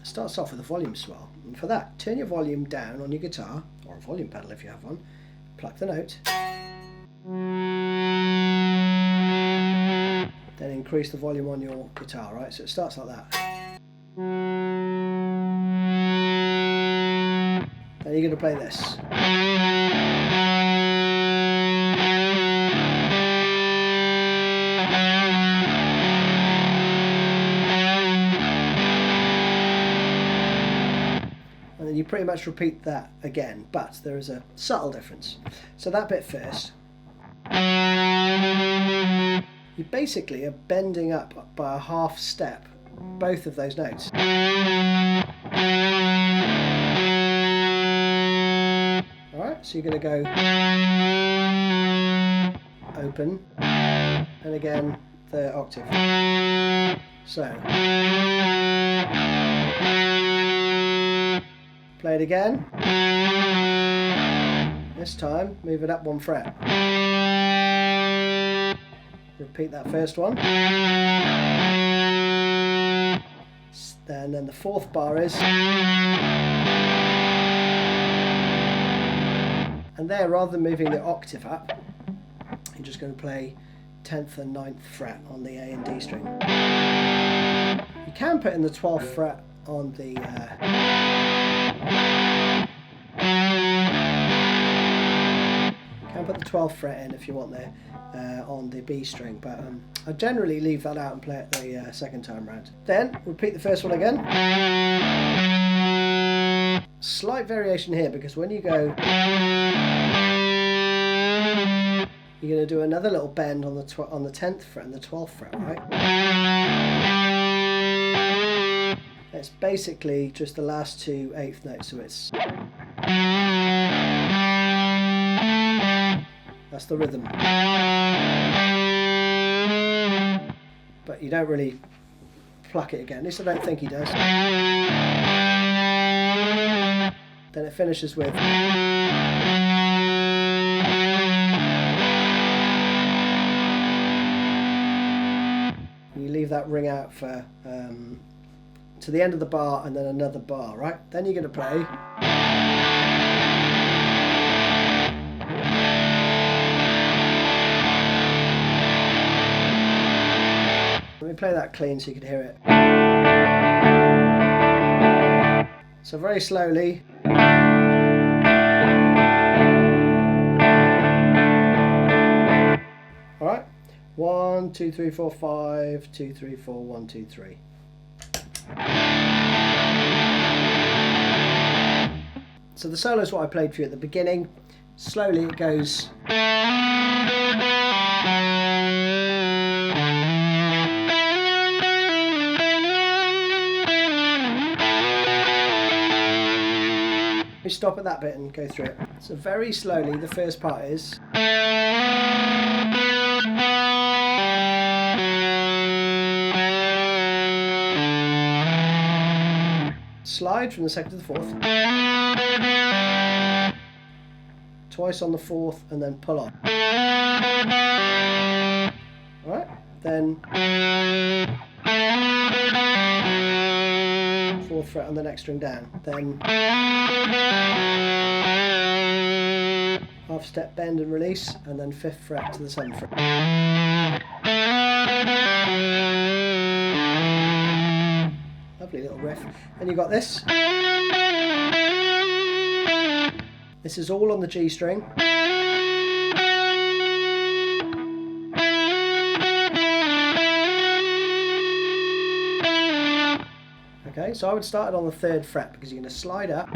Starts off with a volume swell, and for that turn your volume down on your guitar, or a volume pedal if you have one, pluck the note, then increase the volume on your guitar, right? So it starts like that. Then you're going to play this. You pretty much repeat that again, but there is a subtle difference. So that bit first, you basically are bending up by a half step both of those notes. Alright, so you're going to go open, and again the octave. So play it again. This time, move it up one fret. Repeat that first one. And then the fourth bar is. And there, rather than moving the octave up, you're just going to play 10th and 9th fret on the A and D string. You can put in the 12th fret on the can put the 12th fret in if you want there on the B string, but I generally leave that out and play it the second time round. Then repeat the first one again. Slight variation here, because when you go, you're going to do another little bend on the 10th fret and the 12th fret, right? It's basically just the last two 8th notes, so it's. That's the rhythm. But you don't really pluck it again, at least I don't think he does. Then it finishes with. You leave that ring out for to the end of the bar and then another bar, right? Then you're going to play. Let me play that clean so you can hear it. So very slowly. Alright. 1, 2, 3, 4, 5, 2, 3, 4, 1, 2, 3. So the solo is what I played for you at the beginning. Slowly it goes. We stop at that bit and go through it. So very slowly, the first part is. Slide from the second to the fourth. Twice on the fourth and then pull on. Alright, then 4th fret on the next string down. Then half step bend and release, and then 5th fret to the 7th fret. Lovely little riff. Then you've got this. This is all on the G string. Okay, so I would start it on the 3rd fret because you're going to slide up,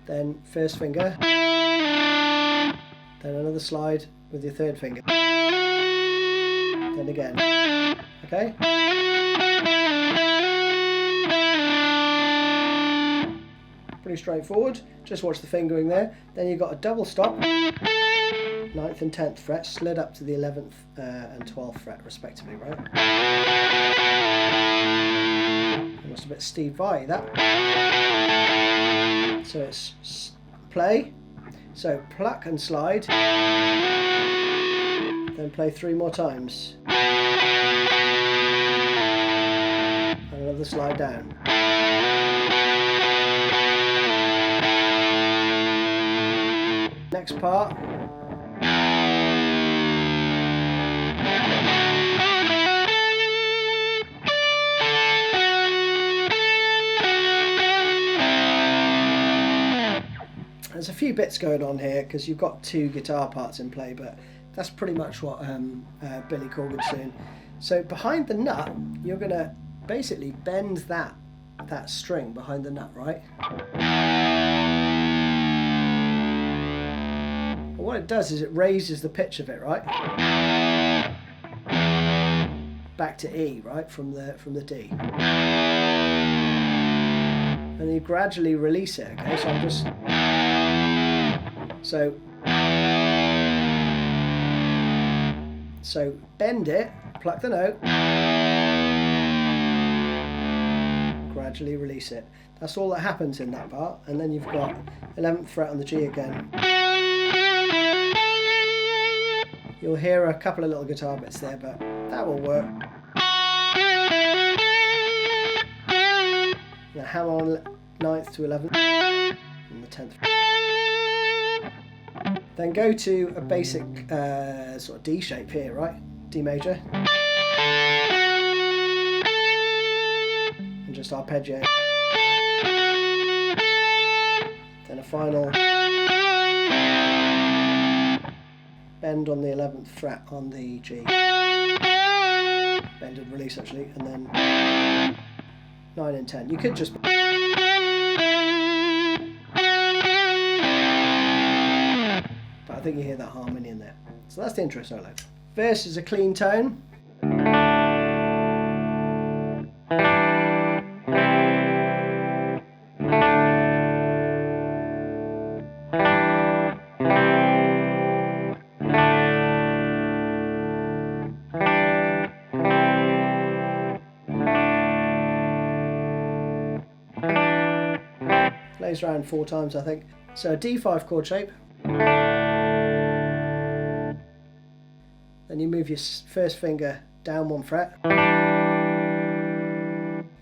then 1st finger, then another slide with your 3rd finger, then again. Okay? Pretty straightforward. Just watch the fingering there. Then you've got a double stop, 9th and 10th fret, slid up to the 11th and 12th fret respectively, right? Almost a bit Steve Vai, that. So it's play, so pluck and slide, then play 3 more times, and another slide down. Next part. There's a few bits going on here because you've got 2 guitar parts in play, but that's pretty much what Billy Corgan's doing. So behind the nut, you're going to basically bend that string behind the nut, right? And what it does is it raises the pitch of it, right? Back to E, right, from the D. And you gradually release it, okay? So I'm just... So bend it, pluck the note, gradually release it. That's all that happens in that part, and then you've got 11th fret on the G again. You'll hear a couple of little guitar bits there, but that will work. The hammer on 9th to 11th and the 10th. Then go to a basic sort of D shape here, right? D major. And just arpeggiate. Then a final bend on the 11th fret on the G. Bend and release actually, and then 9 and 10. You could just... But I think you hear that harmony in there. So that's the intro solo. Verse is a clean tone. Plays around 4 times, I think. So a D5 chord shape. Then you move your 1st finger down 1 fret.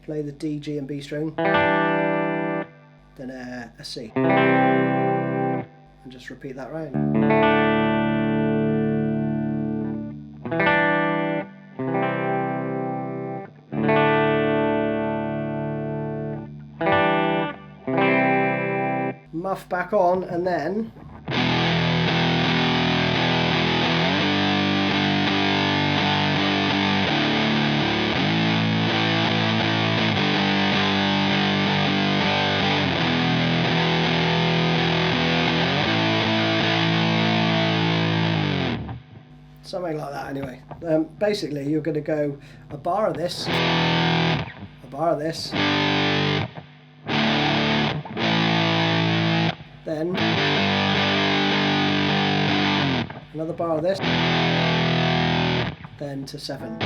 Play the D, G and B string. Then a C. And just repeat that round. Muff back on, and then something like that anyway. Basically you're going to go a bar of this, a bar of this, then another bar of this, then to 7.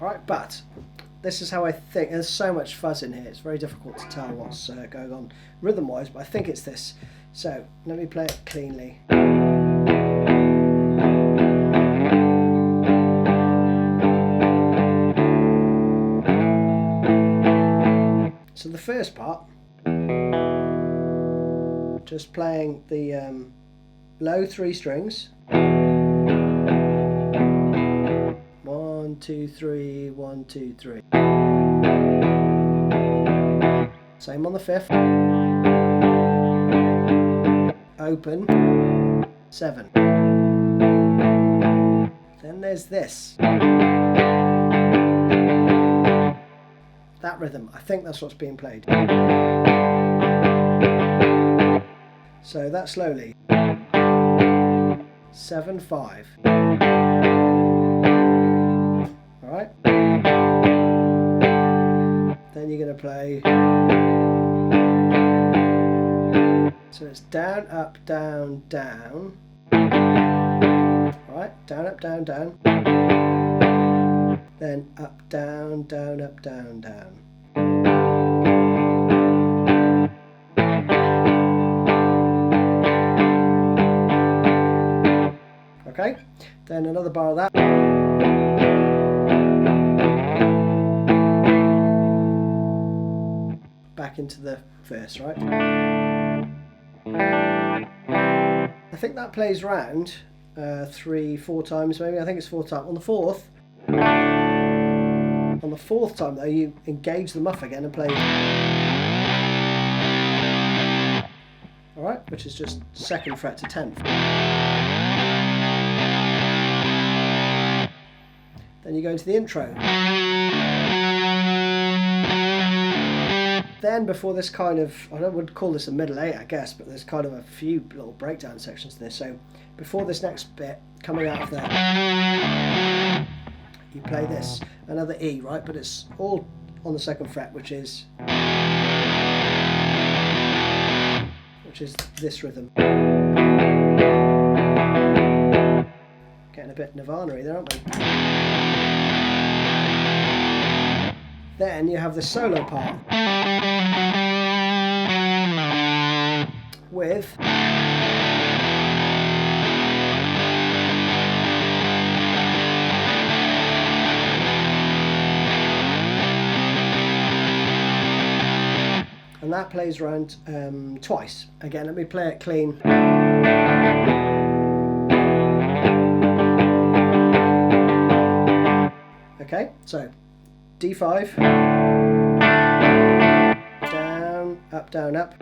Alright, but this is how I think. There's so much fuzz in here, it's very difficult to tell what's going on rhythm wise, but I think it's this. So let me play it cleanly. So the first part, just playing the low 3 strings. 1, 2, 3, 1, 2, 3. Same on the 5th. Open, 7. Then there's this. That rhythm, I think that's what's being played. So that slowly. 7, 5. Alright? Then you're going to play. So it's down, up, down, down. Alright, down, up, down, down. Then up, down, down, up, down, down. Okay, then another bar of that. Back into the verse, right? I think that plays round 3, 4 times maybe. I think it's 4 times. On the 4th, time though, you engage the muff again and play. Alright, which is just 2nd fret to 10th. Then you go into the intro. Then before this kind of, I would call this a middle 8 I guess, but there's kind of a few little breakdown sections to this. So before this next bit, coming out of there, you play this, another E, right? But it's all on the 2nd fret, which is this rhythm. Getting a bit Nirvana-y there, aren't we? Then you have the solo part with and that plays around twice. Again, let me play it clean. Okay, so D5, down, up, down, up,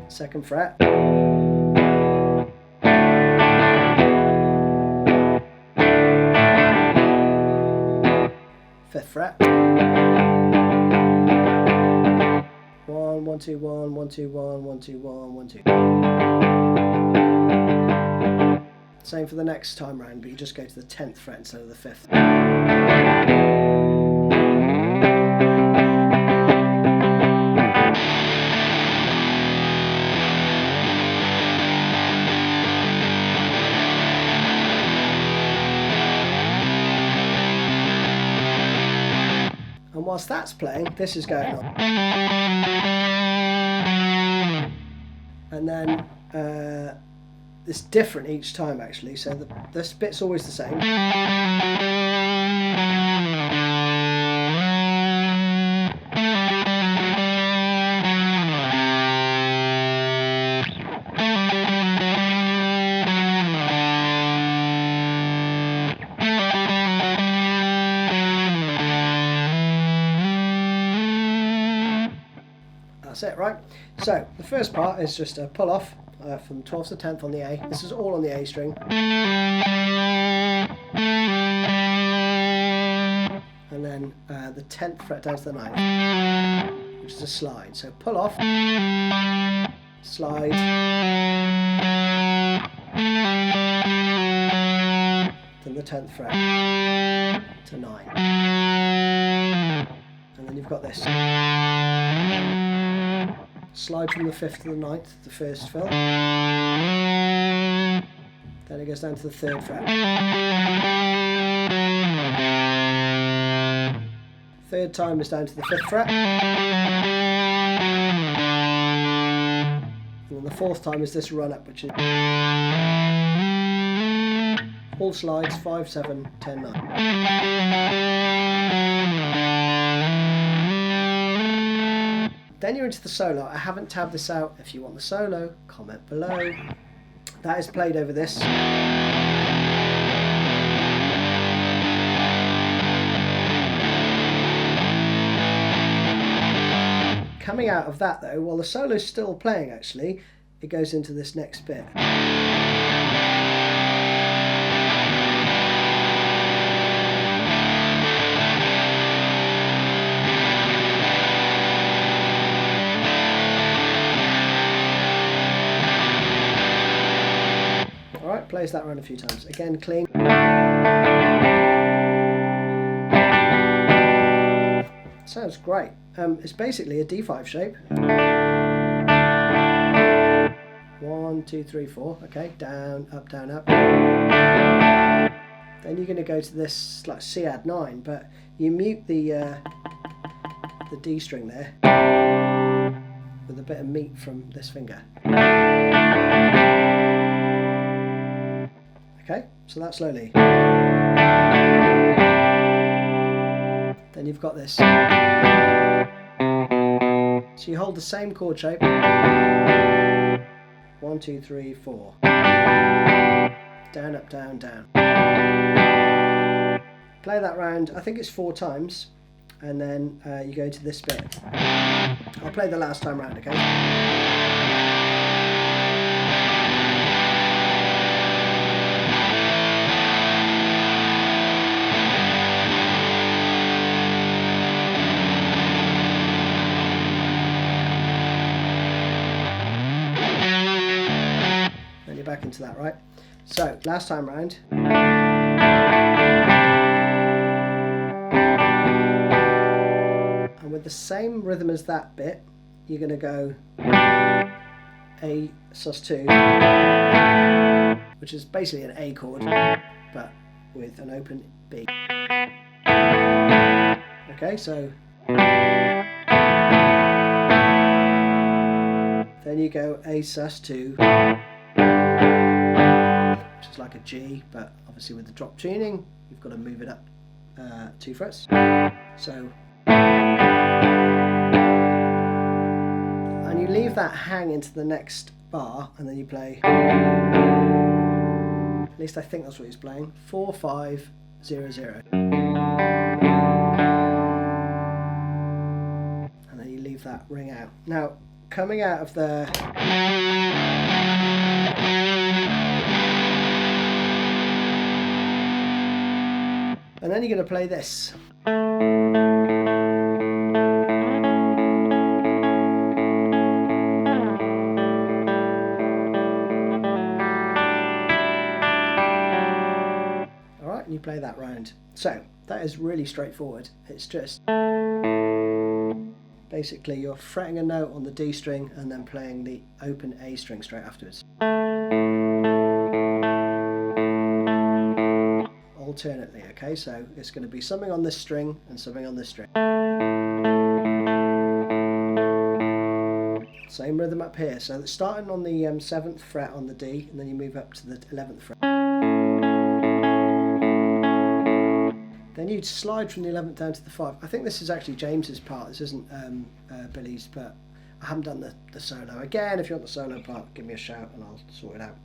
2nd fret, 5th fret, 1, 1, 2, 1, 1, 2, 1, 1, 2, 1, 1, 2. Same for the next time round, but you just go to the 10th fret instead of the 5th. And whilst that's playing, this is going on. And then it's different each time actually, so this bit's always the same. That's it, right? So the first part is just a pull off from 12th to 10th on the A. This is all on the A string. And then the 10th fret down to the 9th, which is a slide. So pull off, slide, then the 10th fret to 9. And then you've got this. Slide from the 5th to the 9th, the first fill. Then it goes down to the 3rd fret. 3rd time is down to the 5th fret. And then the 4th time is this run up, which is all slides 5, 7, 10, 9. Then you're into the solo. I haven't tabbed this out. If you want the solo, comment below. That is played over this. Coming out of that though, while the solo's still playing actually, it goes into this next bit. Alright, plays that around a few times. Again, clean. Sounds great. It's basically a D5 shape. 1, 2, 3, 4. Okay, down, up, down, up. Then you're going to go to this like C add 9, but you mute the D string there with a bit of meat from this finger. Okay, so that's slowly. Then you've got this. So you hold the same chord shape. 1, 2, 3, 4. Down, up, down, down. Play that round, I think it's 4 times, and then you go to this bit. I'll play the last time round, okay? Back into that, right? So last time round, and with the same rhythm as that bit, you're going to go A sus2, which is basically an A chord, but with an open B. Okay, so then you go A sus2, which is like a G, but obviously with the drop tuning you've got to move it up 2 frets. So, and you leave that hang into the next bar, and then you play, at least I think that's what he's playing, 4, 5, 0, 0. And then you leave that ring out. Now, coming out of the and then you're going to play this. Alright, and you play that round. So, that is really straightforward. It's just basically you're fretting a note on the D string and then playing the open A string straight afterwards. Alternately, okay, so it's going to be something on this string and something on this string. Same rhythm up here, so it's starting on the 7th fret on the D, and then you move up to the 11th fret. Then you'd slide from the 11th down to the 5. I think this is actually James's part, this isn't Billy's, but I haven't done the solo. Again, if you want the solo part, give me a shout and I'll sort it out.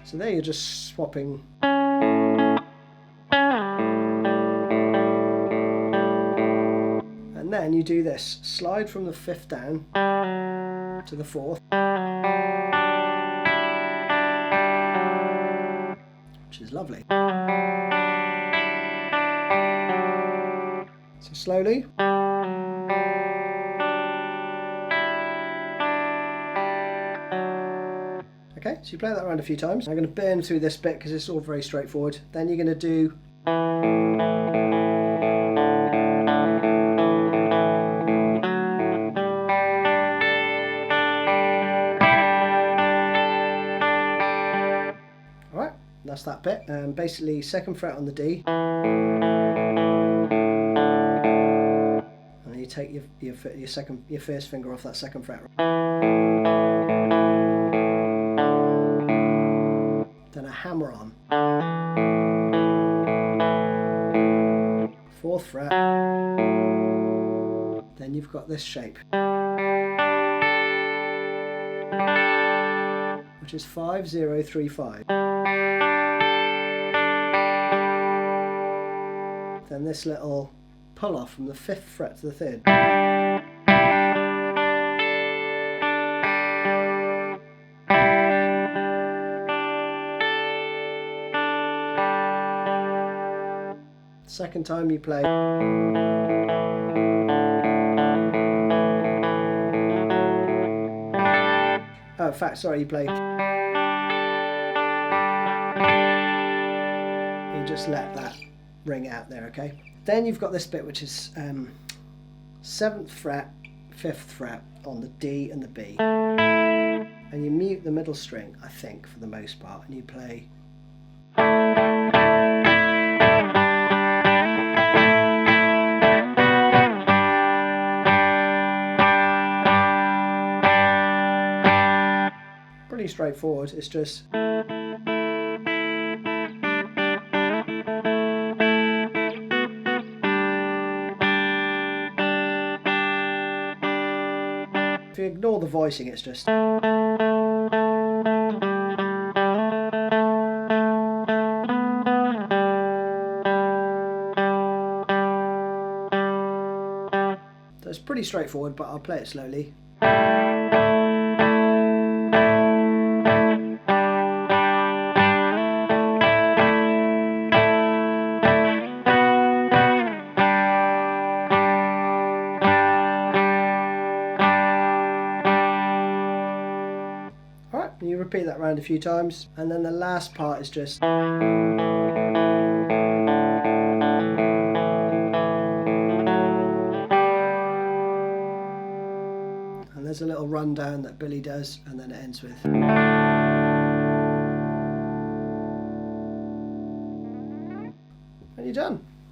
So there you're just swapping. And then you do this, slide from the 5th down to the 4th, which is lovely. So slowly. Okay, so you play that around a few times. I'm going to burn through this bit because it's all very straightforward. Then you're going to do alright, that's that bit. Basically 2nd fret on the D. And then you take your first finger off that 2nd fret. Then a hammer on. 4th fret. Then you've got this shape, which is 5, 0, 3, 5. Then this little pull off from the 5th fret to the 3rd. Second time you play. Oh, in fact, sorry, you play. You just let that ring out there, okay? Then you've got this bit which is 7th fret, 5th fret on the D and the B. And you mute the middle string, I think, for the most part, and you play. Pretty straightforward, it's just. If you ignore the voicing, it's just. So it's pretty straightforward, but I'll play it slowly. Alright, you repeat that round a few times, and then the last part is just. And there's a little rundown that Billy does, and then it ends with. And you're done.